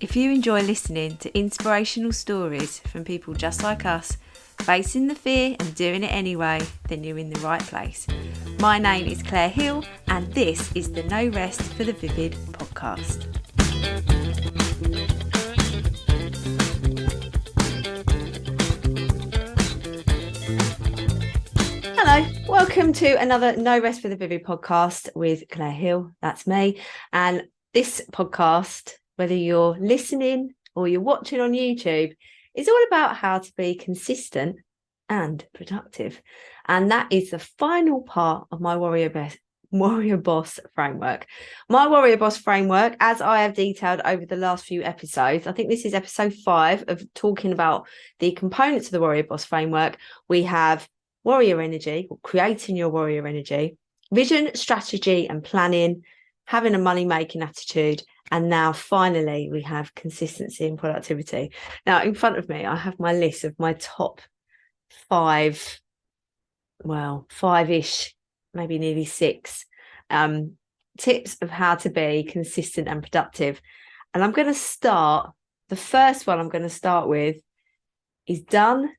If you enjoy listening to inspirational stories from people just like us, facing the fear and doing it anyway, then you're in the right place. My name is Claire Hill, and this is the No Rest for the Vivid podcast. Hello, welcome to another No Rest for the Vivid podcast with Claire Hill. That's me. And this podcast, whether you're listening or you're watching on YouTube, is all about how to be consistent and productive. And that is the final part of my Warrior Boss framework. My Warrior Boss framework, as I have detailed over the last few episodes, I think this is episode 5 of talking about the components of the Warrior Boss framework. We have warrior energy, or creating your warrior energy, vision, strategy and planning, having a money-making attitude, and now finally we have consistency and productivity. Now in front of me, I have my list of my top 5, well, 5-ish, maybe nearly 6 tips of how to be consistent and productive. And I'm going to start, the first one I'm going to start with is done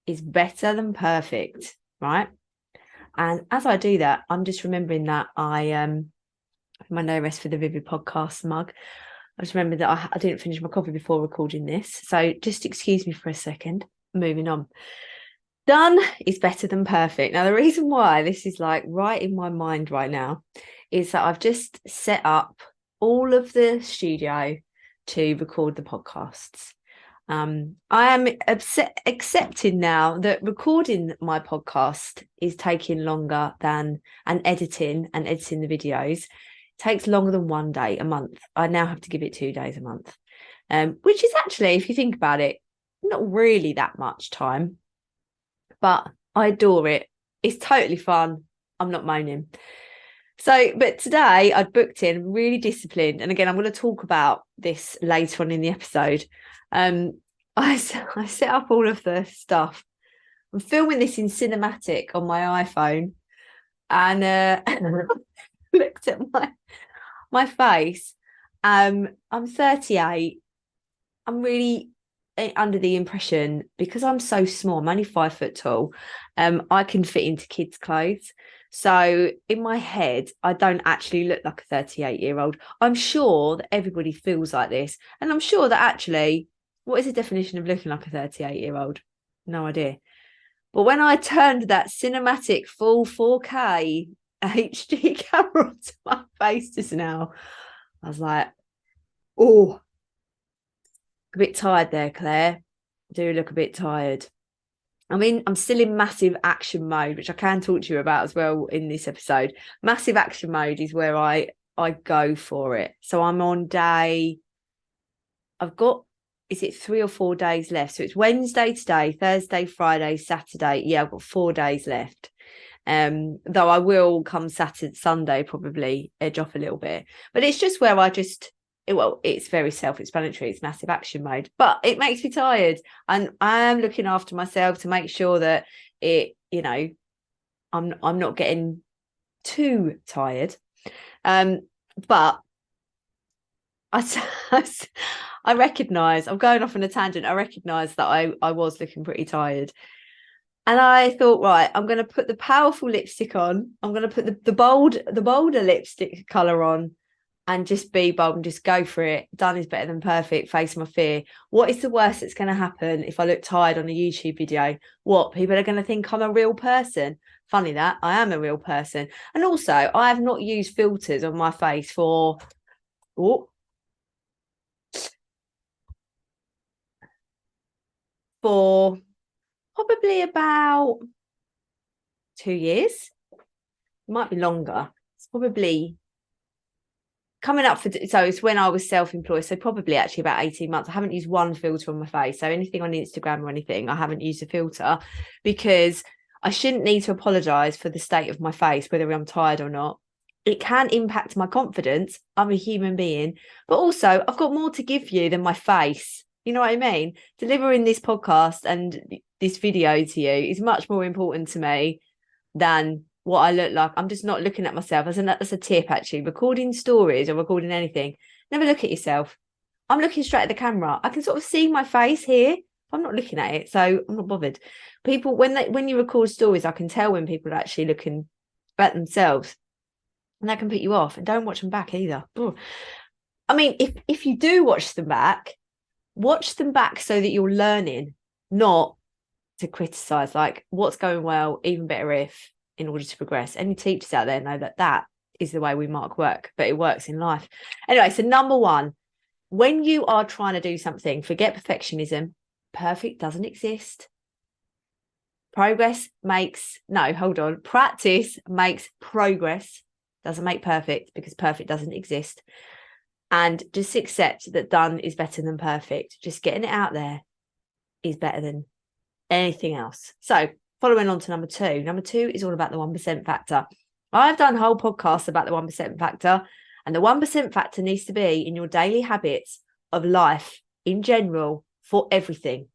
is better than perfect, right? And as I do that, I'm just remembering that my No Rest for the Vivid podcast mug. I just remembered that I didn't finish my coffee before recording this. So just excuse me for a second. Moving on. Done is better than perfect. Now, the reason why this is like right in my mind right now is that I've just set up all of the studio to record the podcasts. I am accepting now that recording my podcast is taking longer than editing the videos takes longer than 1 day a month. I now have to give it 2 days a month, which is actually, if you think about it, not really that much time, but I adore it. It's totally fun. I'm not moaning. So, but today I'd booked in, really disciplined. And again, I'm going to talk about this later on in the episode. I set up all of the stuff. I'm filming this in cinematic on my iPhone, and looked at my face. I'm 38. I'm really under the impression, because I'm so small, I'm only 5 foot tall, I can fit into kids' clothes. So in my head, I don't actually look like a 38-year-old. I'm sure that everybody feels like this. And I'm sure that actually, what is the definition of looking like a 38-year-old? No idea. But when I turned that cinematic full 4K HD camera to my face just now, I was like, oh, a bit tired there, Claire. I do look a bit tired. I mean, I'm still in massive action mode, which I can talk to you about as well in this episode. Massive action mode is where I go for it. So I'm on day, I've got, is it 3 or 4 days left? So it's Wednesday today, Thursday, Friday, Saturday. Yeah, I've got 4 days left. Though I will come Sunday probably edge off a little bit. But it's just where it's very self-explanatory. It's massive action mode, but it makes me tired, and I am looking after myself to make sure that I'm not getting too tired. But I recognise, I'm going off on a tangent. I recognise that I was looking pretty tired. And I thought, right, I'm going to put the powerful lipstick on. I'm going to put the bolder lipstick colour on, and just be bold and just go for it. Done is better than perfect. Face my fear. What is the worst that's going to happen if I look tired on a YouTube video? What? People are going to think I'm a real person. Funny that, I am a real person. And also, I have not used filters on my face for probably about 2 years. It might be longer. It's probably coming up so it's when I was self-employed, so probably actually about 18 months. I haven't used one filter on my face. So anything on Instagram or anything, I haven't used a filter, because I shouldn't need to apologize for the state of my face, whether I'm tired or not. It can impact my confidence. I'm a human being, but also I've got more to give you than my face. You know what I mean? Delivering this podcast and this video to you is much more important to me than what I look like. I'm just not looking at myself. That's a tip, actually. Recording stories or recording anything, never look at yourself. I'm looking straight at the camera. I can sort of see my face here. I'm not looking at it, so I'm not bothered. People, when you record stories, I can tell when people are actually looking at themselves, and that can put you off. And don't watch them back either. Ooh. I mean, if you do watch them back so that you're learning, not to criticize. Like, what's going well, even better if, in order to progress. Any teachers out there know that is the way we mark work, but it works in life. Anyway, so number one, when you are trying to do something, forget perfectionism. Perfect doesn't exist. Practice makes progress. Doesn't make perfect, because perfect doesn't exist. And just accept that done is better than perfect. Just getting it out there is better than anything else. So following on to number two. Number two is all about the 1% factor. I've done whole podcasts about the 1% factor, and the 1% factor needs to be in your daily habits of life in general for everything.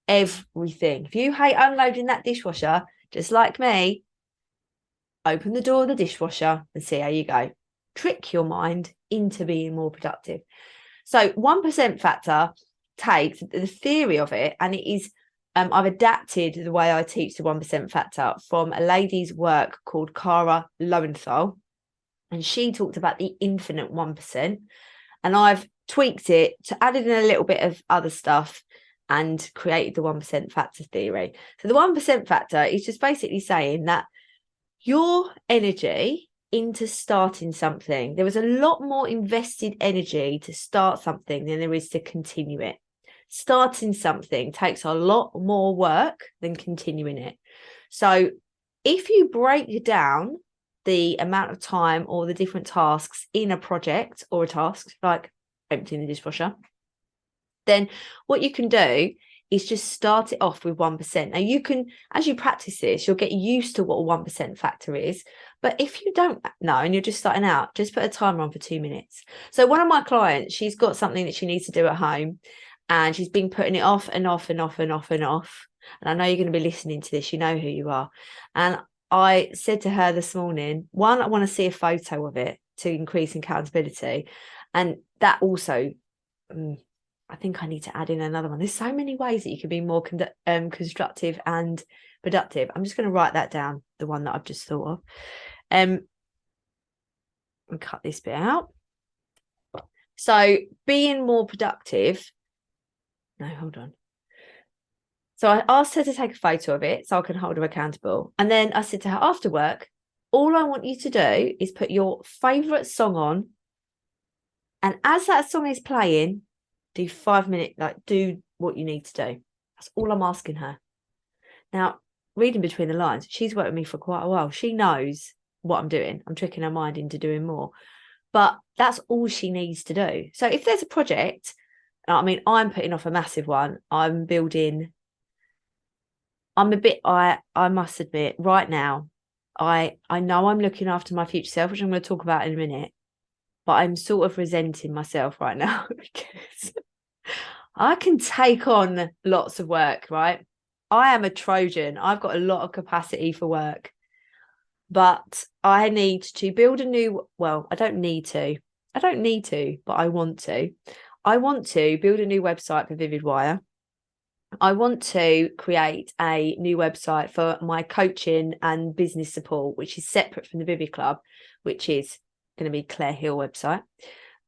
Everything. If you hate unloading that dishwasher, just like me, open the door of the dishwasher and see how you go. Trick your mind into being more productive. So 1% factor takes the theory of it, and it is I've adapted the way I teach the 1% factor from a lady's work called Cara Lowenthal, and she talked about the infinite 1%, and I've tweaked it to added in a little bit of other stuff and created the 1% factor theory. So the 1% factor is just basically saying that your energy into starting something, there is a lot more invested energy to start something than there is to continue it. Starting something takes a lot more work than continuing it. So if you break down the amount of time or the different tasks in a project or a task like emptying the dishwasher, then what you can do is just start it off with 1%. Now you can, as you practice this, you'll get used to what a 1% factor is. But if you don't know and you're just starting out, just put a timer on for 2 minutes. So one of my clients, she's got something that she needs to do at home, and she's been putting it off and off and off and off and off. And I know you're going to be listening to this. You know who you are. And I said to her this morning, one, I want to see a photo of it to increase accountability. And that also, I think I need to add in another one. There's so many ways that you can be more constructive and productive. I'm just going to write that down, the one that I've just thought of. And cut this bit out. So being more productive. No, hold on. So I asked her to take a photo of it so I can hold her accountable. And then I said to her, after work, all I want you to do is put your favourite song on. And as that song is playing, do 5 minutes, do what you need to do. That's all I'm asking her. Now, reading between the lines, she's worked with me for quite a while. She knows what I'm doing. I'm tricking her mind into doing more. But that's all she needs to do. So if there's a project, I mean, I'm putting off a massive one. I must admit, right now, I know I'm looking after my future self, which I'm going to talk about in a minute, but I'm sort of resenting myself right now because I can take on lots of work, right? I am a Trojan. I've got a lot of capacity for work, but I need to build I don't need to, but I want to. I want to build a new website for Vivid Wire. I want to create a new website for my coaching and business support, which is separate from the Vivid Club, which is going to be Claire Hill website.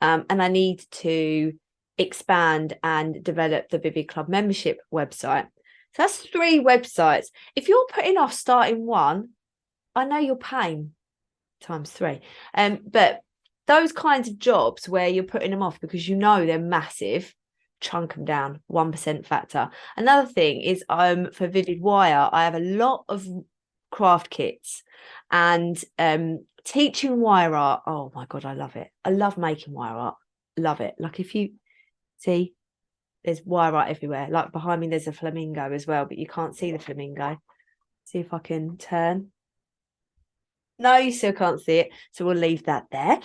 And I need to expand and develop the Vivid Club membership website. So that's 3 websites. If you're putting off starting one, I know you're paying times 3. But those kinds of jobs where you're putting them off because you know they're massive, chunk them down, 1% factor. Another thing is for Vivid Wire, I have a lot of craft kits and teaching wire art. Oh my God, I love it. I love making wire art. Love it. Like if you see, there's wire art everywhere. Like behind me, there's a flamingo as well, but you can't see the flamingo. See if I can turn. No, you still can't see it. So we'll leave that there.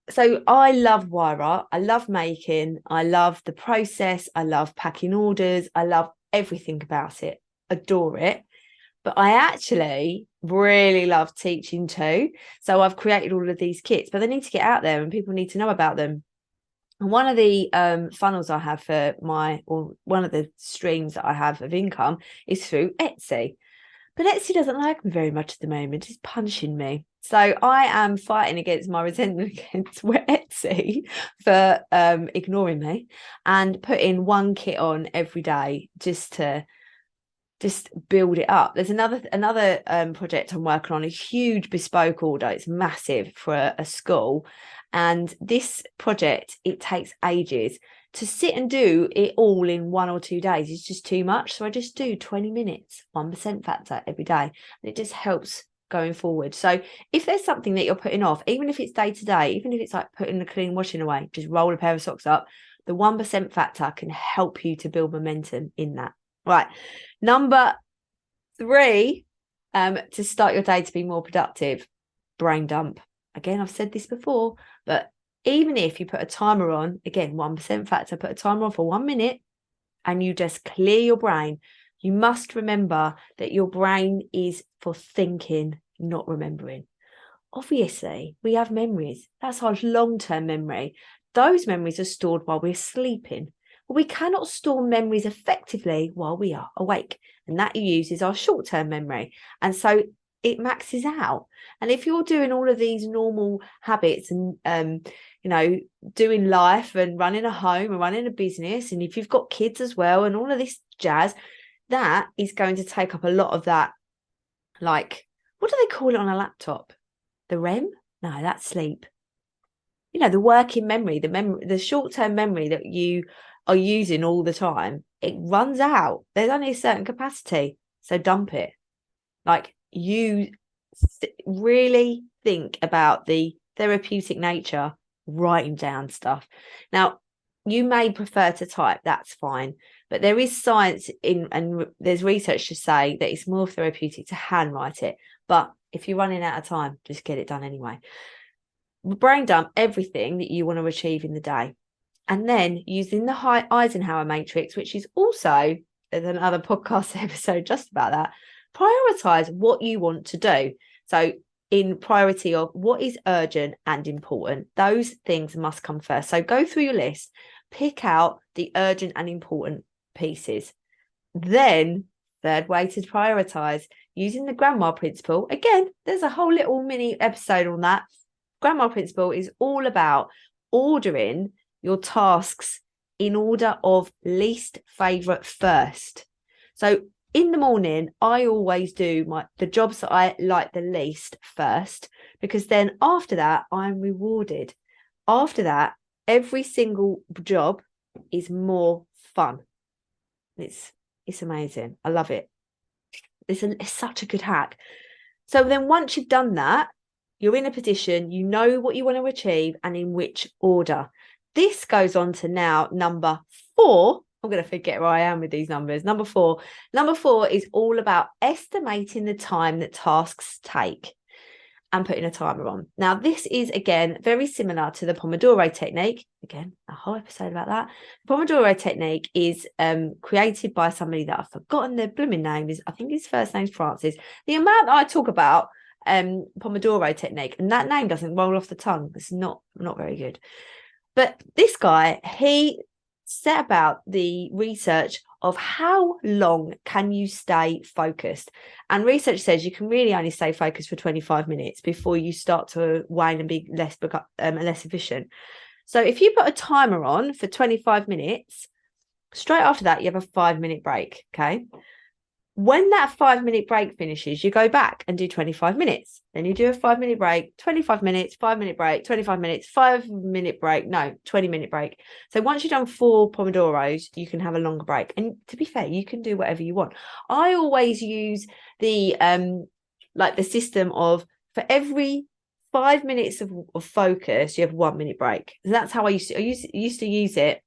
So I love wire art. I love making. I love the process. I love packing orders. I love everything about it. Adore it. But I actually really love teaching too. So I've created all of these kits, but they need to get out there and people need to know about them. And one of the funnels I have or one of the streams that I have of income is through Etsy. But Etsy doesn't like me very much at the moment. It's punishing me. So I am fighting against my resentment against Etsy for ignoring me and putting one kit on every day just to build it up. There's another project I'm working on, a huge bespoke order. It's massive for a school. And this project, it takes ages. To sit and do it all in 1 or 2 days is just too much. So I just do 20 minutes, 1% factor every day. And it just helps going forward. So if there's something that you're putting off, even if it's day to day, even if it's like putting the clean washing away, just roll a pair of socks up, the 1% factor can help you to build momentum in that. Right. Number 3, to start your day to be more productive, brain dump. Again, I've said this before, but even if you put a timer on, again, 1% factor, put a timer on for 1 minute and you just clear your brain, you must remember that your brain is for thinking, not remembering. Obviously, we have memories. That's our long-term memory. Those memories are stored while we're sleeping. But we cannot store memories effectively while we are awake. And that uses our short-term memory. And so it maxes out. And if you're doing all of these normal habits and, doing life and running a home and running a business, and if you've got kids as well and all of this jazz, that is going to take up a lot of that, like, what do they call it on a laptop? The REM? No, that's sleep. The working memory, the short-term memory that you are using all the time, it runs out. There's only a certain capacity. So dump it. Like, you really think about the therapeutic nature, writing down stuff. Now, you may prefer to type, that's fine. But there is science and there's research to say that it's more therapeutic to handwrite it. But if you're running out of time, just get it done anyway. Brain dump everything that you want to achieve in the day. And then using the Eisenhower matrix, which is also, there's another podcast episode just about that, prioritize what you want to do. So in priority of what is urgent and important, those things must come first. So go through your list, pick out the urgent and important pieces. Then, third way to prioritize, using the grandma principle. Again, there's a whole little mini episode on that. Grandma principle is all about ordering your tasks in order of least favorite first. So in the morning, I always do the jobs that I like the least first, because then after that, I'm rewarded. After that, every single job is more fun. It's amazing. I love it. It's such a good hack. So then once you've done that, you're in a position, you know what you want to achieve and in which order. This goes on to now number 4. I'm going to forget where I am with these numbers. Number 4. Number 4 is all about estimating the time that tasks take and putting a timer on. Now, this is, again, very similar to the Pomodoro technique. Again, a whole episode about that. The Pomodoro technique is created by somebody that I've forgotten their blooming name. I think his first name's Francis. The amount that I talk about Pomodoro technique, and that name doesn't roll off the tongue. It's not very good. But this guy, he set about the research of how long can you stay focused. And research says you can really only stay focused for 25 minutes before you start to wane and be less efficient. So if you put a timer on for 25 minutes, straight after that, you have a 5-minute break, okay? When that 5-minute break finishes, you go back and do 25 minutes. Then you do a 5-minute break, 25 minutes, 5-minute break, 25 minutes, 5-minute break, 20-minute break. So once you've done 4 Pomodoros, you can have a longer break. And to be fair, you can do whatever you want. I always use the the system of, for every 5 minutes of focus, you have 1-minute break. And that's how I used to use it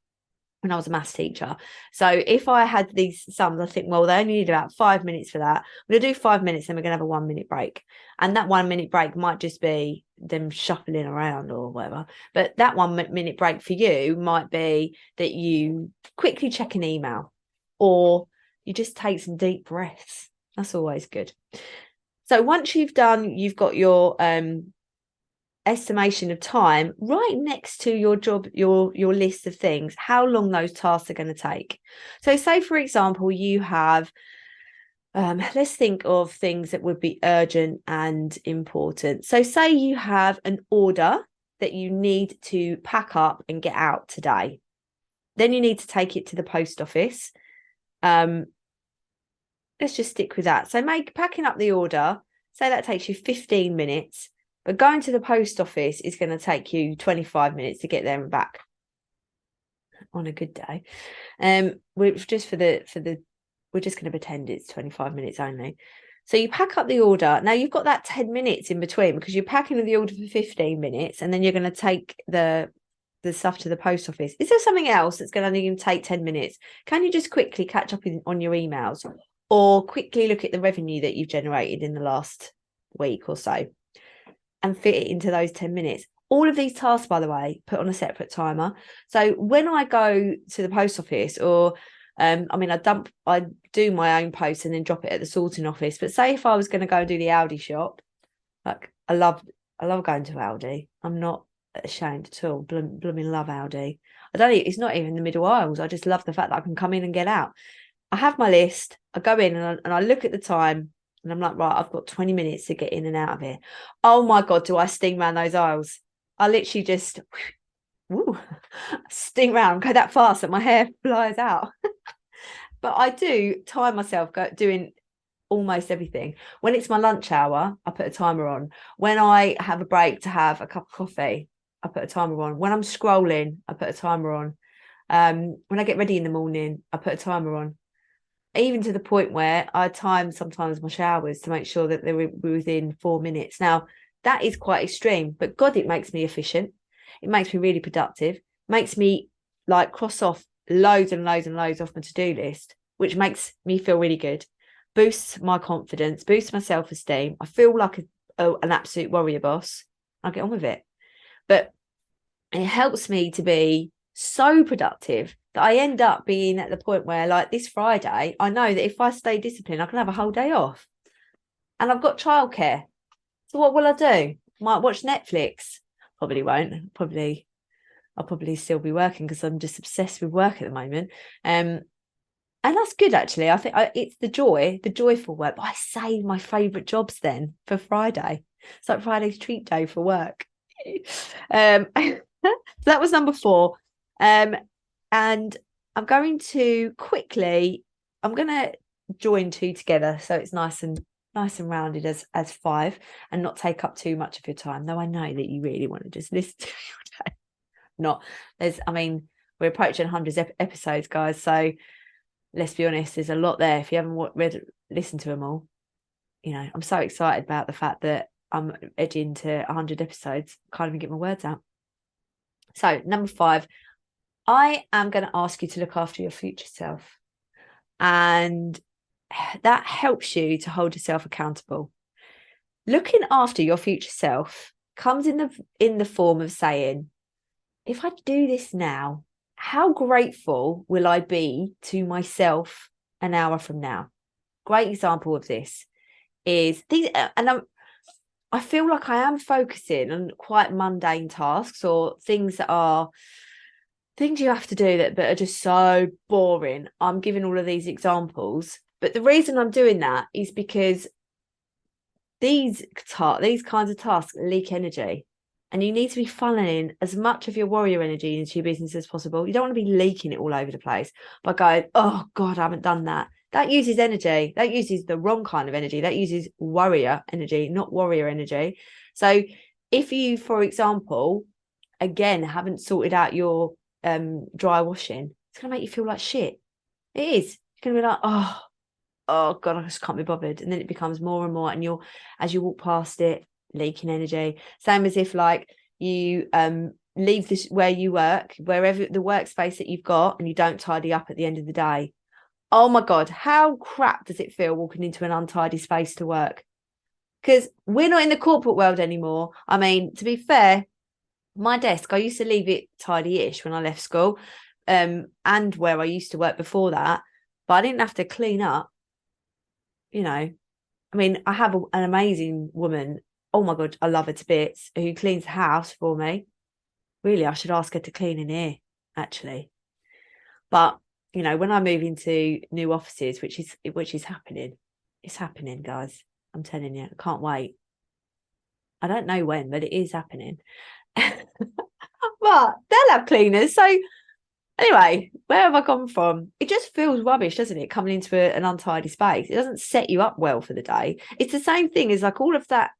when I was a maths teacher. So if I had these sums, I think, well, they only need about 5 minutes for that. We're going to do 5 minutes, then we're going to have a 1-minute break. And that 1-minute break might just be them shuffling around or whatever. But that 1-minute break for you might be that you quickly check an email, or you just take some deep breaths. That's always good. So once you've got your estimation of time right next to your job, your list of things, how long those tasks are going to take. So say, for example, you have, let's think of things that would be urgent and important. So say you have an order that you need to pack up and get out today. Then you need to take it to the post office. Let's just stick with that. So packing up the order, say that takes you 15 minutes, but going to the post office is going to take you 25 minutes to get there and back on a good day. We're just we're just going to pretend it's 25 minutes only. So you pack up the order. Now you've got that 10 minutes in between because you're packing the order for 15 minutes and then you're going to take the stuff to the post office. Is there something else that's going to even take 10 minutes? Can you just quickly catch up on your emails or quickly look at the revenue that you've generated in the last week or so and fit it into those 10 minutes? All of these tasks, by the way, put on a separate timer. So when I go to the post office or I do my own post and then drop it at the sorting office. But say if I was going to go and do the Aldi shop, like I love going to Aldi. I'm not ashamed at all. Blooming love Aldi. It's not even the middle aisles. I just love the fact that I can come in and get out. I have my list. I go in and I look at the time and I'm like, right, I've got 20 minutes to get in and out of here. Oh my God, do I sting around those aisles? I literally just sting around, go that fast that my hair flies out. But I do time myself doing almost everything. When it's my lunch hour, I put a timer on. When I have a break to have a cup of coffee, I put a timer on. When I'm scrolling, I put a timer on. When I get ready in the morning, I put a timer on. Even to the point where I time sometimes my showers to make sure that they were within 4 minutes. Now, that is quite extreme, but God, it makes me efficient. It makes me really productive. Makes me like cross off loads and loads and loads off my to-do list, which makes me feel really good. Boosts my confidence, boosts my self-esteem. I feel like an absolute warrior boss. I get on with it. But it helps me to be so productive that I end up being at the point where, like this Friday, I know that if I stay disciplined, I can have a whole day off. And I've got childcare. So what will I do? Might watch Netflix. Probably won't. I'll probably still be working because I'm just obsessed with work at the moment. And that's good, actually. I think it's the joyful work. But I save my favourite jobs then for Friday. It's like Friday's treat day for work. So that was number 4. And I'm going to join 2 together so it's nice and rounded as 5 and not take up too much of your time. Though I know that you really want to just listen to your day. We're approaching 100 episodes, guys. So let's be honest, there's a lot there. If you haven't listened to them all, I'm so excited about the fact that I'm edging to 100 episodes. Can't even get my words out. So number 5, I am going to ask you to look after your future self. And that helps you to hold yourself accountable. Looking after your future self comes in the form of saying, if I do this now, how grateful will I be to myself an hour from now? Great example of this is these, and I feel like I am focusing on quite mundane tasks or things you have to do that are just so boring. I'm giving all of these examples, but the reason I'm doing that is because these kinds of tasks leak energy, and you need to be funneling as much of your warrior energy into your business as possible. You don't want to be leaking it all over the place by going, oh God, I haven't done that. That uses energy. That uses the wrong kind of energy. That uses warrior energy, not warrior energy. So if you, for example, again, haven't sorted out your dry washing, it's going to make you feel like shit. It is. You're going to be like, oh God, I just can't be bothered. And then it becomes more and more. And as you walk past it, leaking energy. Same as if like you leave this where you work, wherever the workspace that you've got, and you don't tidy up at the end of the day. Oh my God, how crap does it feel walking into an untidy space to work? Because we're not in the corporate world anymore. I mean, to be fair, my desk, I used to leave it tidy-ish when I left school, and where I used to work before that, but I didn't have to clean up. I mean, I have an amazing woman oh my God, I love her to bits, who cleans the house for me. Really, I should ask her to clean in here, actually. But, you know, when I move into new offices, which is happening, it's happening, guys. I'm telling you, I can't wait. I don't know when, but it is happening. But they'll have cleaners. So anyway, where have I gone from? It just feels rubbish, doesn't it? Coming into an untidy space. It doesn't set you up well for the day. It's the same thing as like all of that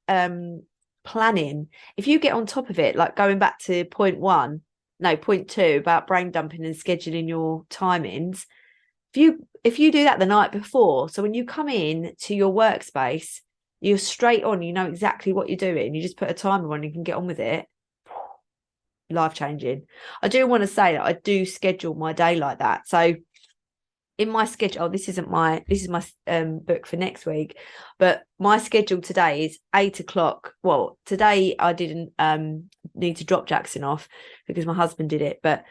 planning. If you get on top of it, like going back to point 2 about brain dumping and scheduling your timings. If you do that the night before, so when you come in to your workspace, you're straight on, you know exactly what you're doing. You just put a timer on, you can get on with it. Life changing. I do want to say that I do schedule my day like that. So in my schedule, this is my book for next week, but my schedule today is 8 o'clock. Well, today I didn't need to drop Jackson off because my husband did it, but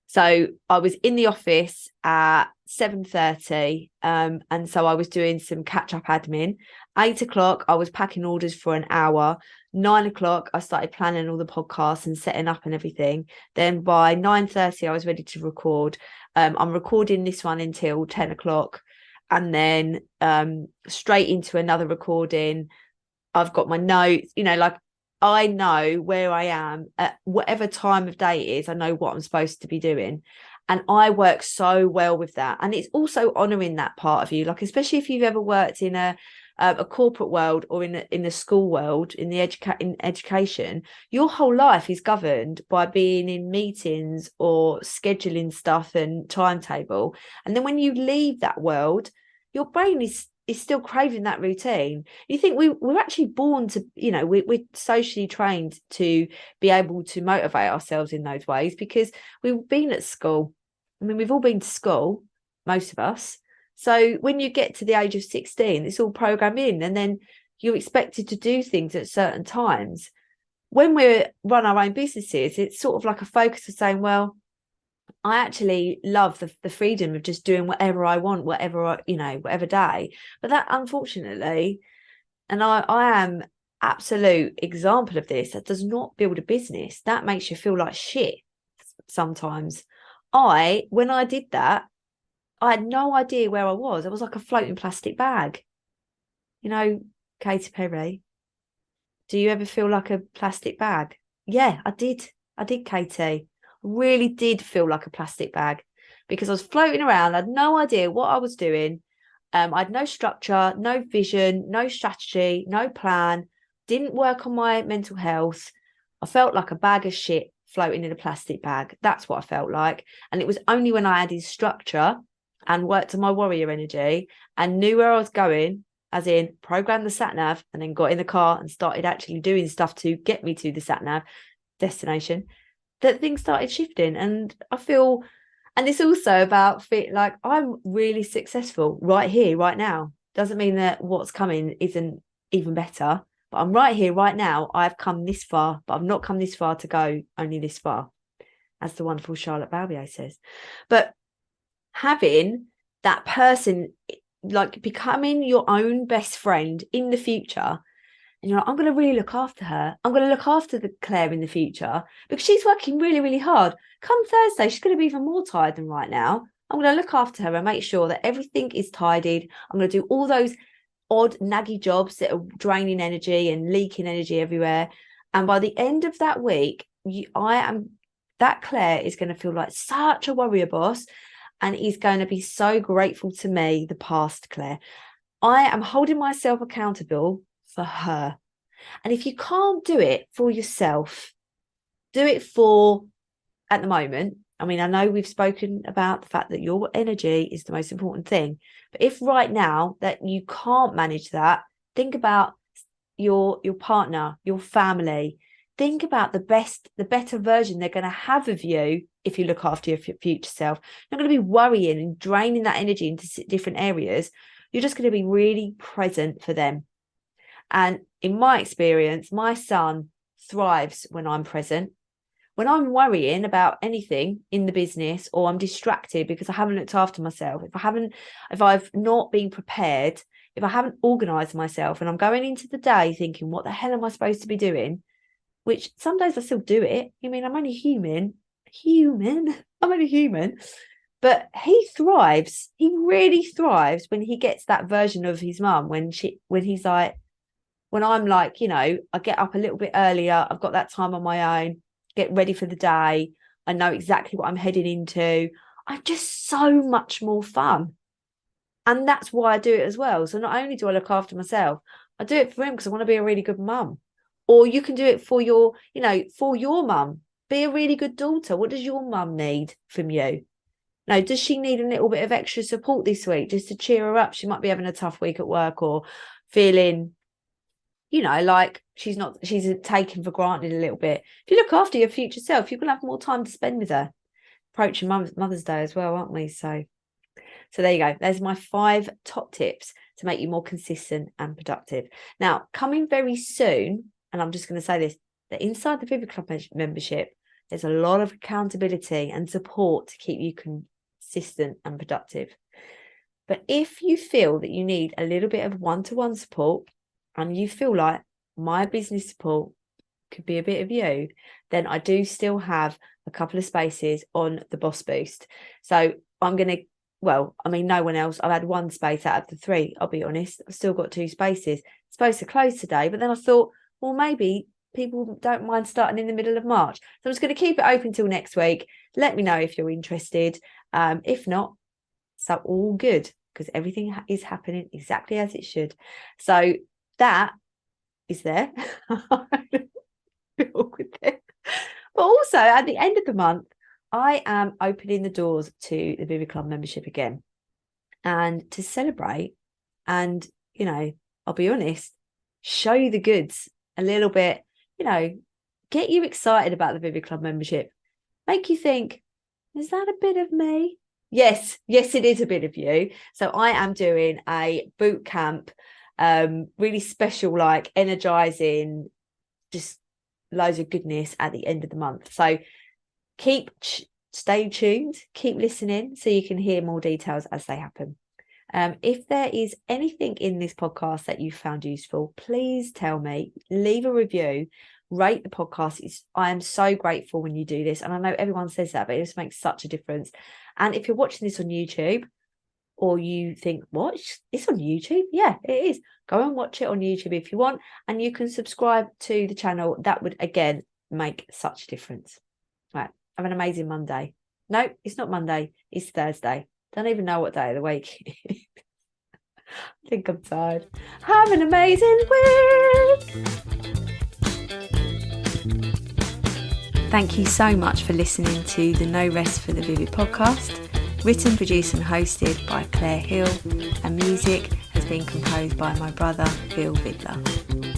so I was in the office at 7:30, and so I was doing some catch-up admin. 8 o'clock, I was packing orders for an hour. 9 o'clock, I started planning all the podcasts and setting up and everything. Then by 9:30, I was ready to record. I'm recording this one until 10 o'clock, and then straight into another recording. I've got my notes, you know, like I know where I am at whatever time of day it is. I know what I'm supposed to be doing. And I work so well with that. And it's also honouring that part of you, like, especially if you've ever worked in a corporate world or in the school world, in education, your whole life is governed by being in meetings or scheduling stuff and timetable. And then when you leave that world, your brain is still craving that routine. You think we're actually born to, you know, we're socially trained to be able to motivate ourselves in those ways because we've been at school. I mean, we've all been to school, most of us. So when you get to the age of 16, it's all programmed in, and then you're expected to do things at certain times. When we run our own businesses, it's sort of like a focus of saying, well, I actually love the freedom of just doing whatever I want, whatever day. But that, unfortunately, and I am absolute example of this, that does not build a business. That makes you feel like shit sometimes. When I did that, I had no idea where I was. I was like a floating plastic bag. You know, Katy Perry, do you ever feel like a plastic bag? Yeah, I did. I did, Katie. Really did feel like a plastic bag because I was floating around. I had no idea what I was doing. I had no structure, no vision, no strategy, no plan, didn't work on my mental health. I felt like a bag of shit floating in a plastic bag. That's what I felt like. And it was only when I added structure and worked on my warrior energy and knew where I was going, as in programmed the sat nav and then got in the car and started actually doing stuff to get me to the sat nav destination, that things started shifting. And I feel, and it's also about like I'm really successful right here, right now. Doesn't mean that what's coming isn't even better, but I'm right here, right now. I've come this far, but I've not come this far to go only this far, as the wonderful Charlotte Balbier says. But having that person, like becoming your own best friend in the future, and you're like, I'm going to really look after her. I'm going to look after the Claire in the future because she's working really, really hard. Come Thursday, she's going to be even more tired than right now. I'm going to look after her and make sure that everything is tidied. I'm going to do all those odd, naggy jobs that are draining energy and leaking energy everywhere. And by the end of that week, that Claire is going to feel like such a warrior boss and is going to be so grateful to me, the past Claire. I am holding myself accountable for her. And if you can't do it for yourself, do it for, at the moment, I mean, I know we've spoken about the fact that your energy is the most important thing, but if right now that you can't manage that, think about your partner, your family. Think about the better version they're going to have of you if you look after your future self. You're not going to be worrying and draining that energy into different areas. You're just going to be really present for them. And in my experience, my son thrives when I'm present. when I'm worrying about anything in the business, or I'm distracted because I haven't looked after myself, if I've not been prepared, if I haven't organized myself, and I'm going into the day thinking, what the hell am I supposed to be doing? Which some days I still do it. I mean, I'm only human. I'm only human. But he thrives. He really thrives when he gets that version of his mum, when he's like, when I'm like, I get up a little bit earlier. I've got that time on my own, get ready for the day. I know exactly what I'm heading into. I'm just so much more fun. And that's why I do it as well. So not only do I look after myself, I do it for him because I want to be a really good mum. Or you can do it for your mum. Be a really good daughter. What does your mum need from you? No, does she need a little bit of extra support this week just to cheer her up? She might be having a tough week at work, or feeling, like she's taken for granted a little bit. If you look after your future self, you're going to have more time to spend with her. Approaching Mother's Day as well, aren't we? So there you go. There's my 5 top tips to make you more consistent and productive. Now, coming very soon, and I'm just going to say this, that inside the Vivi Club membership, there's a lot of accountability and support to keep you consistent and productive. But if you feel that you need a little bit of one-to-one support, and you feel like my business support could be a bit of you, then I do still have a couple of spaces on the Boss Boost. So I'm going to, no one else. I've had 1 space out of the 3, I'll be honest. I've still got 2 spaces. It's supposed to close today, but then I thought, well, maybe people don't mind starting in the middle of March. So I'm just going to keep it open till next week. Let me know if you're interested. If not, so all good, because everything is happening exactly as it should. So that is there. But also at the end of the month, I am opening the doors to the Vivi Club membership again, and to celebrate and, I'll be honest, show you the goods a little bit, get you excited about the Vivi Club membership, make you think, is that a bit of me? Yes, it is a bit of you. So I am doing a boot camp, really special, like energizing, just loads of goodness at the end of the month. So stay tuned, keep listening so you can hear more details as they happen. If there is anything in this podcast that you found useful, please tell me, leave a review, rate the podcast. I am so grateful when you do this, and I know everyone says that, but it just makes such a difference. And if you're watching this on YouTube, or you think, what, it's on YouTube? Yeah, it is. Go and watch it on YouTube if you want, and you can subscribe to the channel. That would, again, make such a difference. Right, have an amazing Monday. No, it's not Monday, it's Thursday. Don't even know what day of the week it is. I think I'm tired. Have an amazing week. Thank you so much for listening to the No Rest for the Vivi podcast. Written, produced and hosted by Claire Hill, and music has been composed by my brother, Bill Vidler.